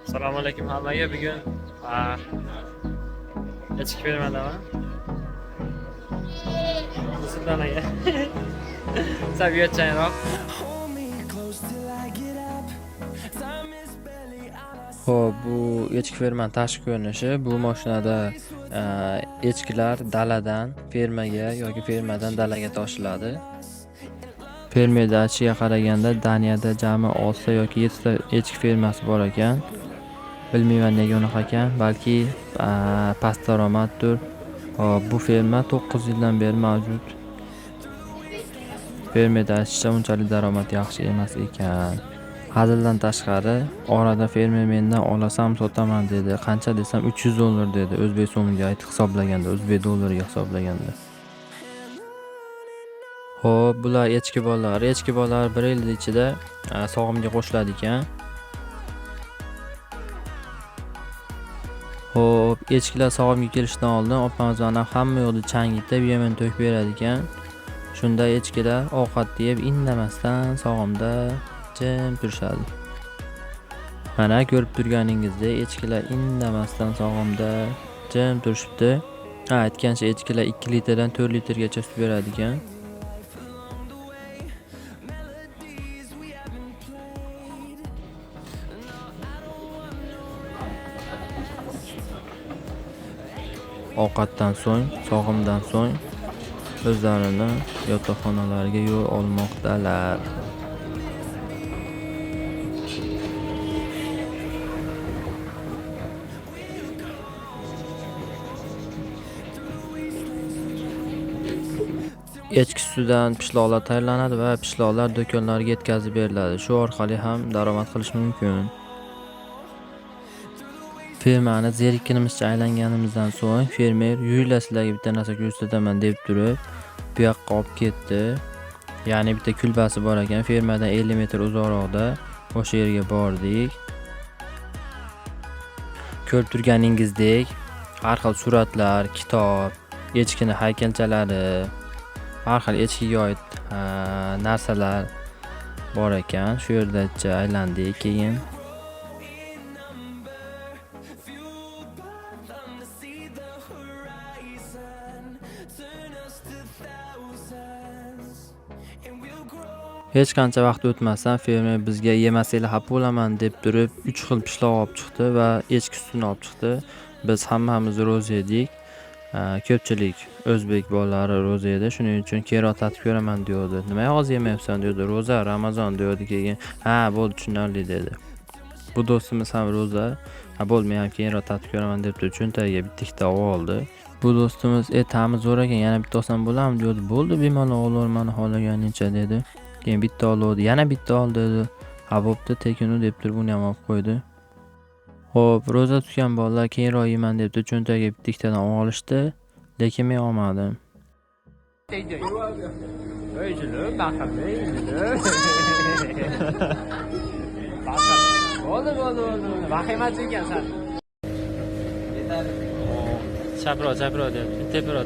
Assalomu alaykum hammaga. Bugun echki bermadaman. Sizdan aka. Saviyatchanroq. Xo'p, bu echki ferma tashqi ko'rinishi. Bu mashinada echkilar daladan fermaga yoki fermadan dalaga toshiladi. Fermada aytishiga qaraganda Daniyada jami 6 yoki 7 ta echki fermasi bor ekan. Bilmayman nega unaqa ekan, balki past daromaddir. Bu ferma 9 yildan beri mavjud. Fermada aytishicha unchalik daromad yaxshi emas ekan. Hazildan tashqari, orada fermer mendan olasam sotaman dedi. Qancha desam $300 dedi. O'zbek so'miga hisoblaganda, o'zbek dollariga hisoblaganda. Xo'p, bular echki bolalari. Echki bolalari 1 yil ichida sog'imga qo'shiladi ekan. Xo'p, echkilar sog'imga kelishdan oldin opamiz mana hamma yo'lni changitib, yemin to'kib beradi ekan. Shunda echkilar ovqat yeb indamasdan sog'imda jim turishadi. Mana ko'rib turganingizdek, echkilar indamasdan sog'imda jim turishibdi. Aytgancha echkilar 2 litrdan 4 litrgacha sut beradi ekan. Ovqatdan so'ng, sog'imdan so'ng o'zlarini yotoqxonalariga yo'l olmoqdalar. Echki sutidan pishloqlar tayyorlanadi va pishloqlar do'konlarga yetkazib beriladi. Shu orqali ham daromad qilish mumkin. Fermani zerikkinimizcha aylanganimizdan so'ng fermer "Yuyla sizlarga bitta narsa ko'rsataman" deb turib, bu yoqqa olib ketdi. Ya'ni bitta kulbasi bor ekan, fermadan 50 metr uzoqroqda. O'sha yerga bordik. Ko'rib turganingizdek, har xil suratlar, kitob, echkini haykalchalari, har xil echkiga oid narsalar bor ekan. Shu yerdacha aylandik keyin. Hech qancha vaqt o'tmasdan fermer bizga "Yemasanglar xafa bo'laman" deb turib 3 xil pishloq olib chiqdi va echki sutini olib chiqdi. Biz hammamiz ro'za edik. Ko'pchilik o'zbek bolalari ro'za edi. Shuning uchun keyinroq tatib ko'raman diyordi. "Nima hozir yemayapsan?" diyordi. "Ro'za, Ramazon" diyordi keyin. "Ha, bo'ldi, tushunarli" dedi. Bu do'stimiz ham ro'za. "Ha, bo'ldi, men ham keyinroq tatib ko'raman" deb turib cho'ntagiga bitta oldi. Bu do'stimiz ta'mi zo'r ekan, yana bitta olsam bo'ladimi diyordi. "Bo'ldi, bemalol olaverman xohlaganingcha" dedi. Keyin bitta oldi, yana bitta ol dedi. "Ha, bo'pti, tekinu" deb turib uni ham olib qo'ydi. Xo'p, ro'za tutgan bolalar keyinroq yeyman deb turib cho'ntagiga bittadan olishdi, lekin men olmadim. Bo'ldi. Vahimachi ekansan. Chapro deb. Tepro.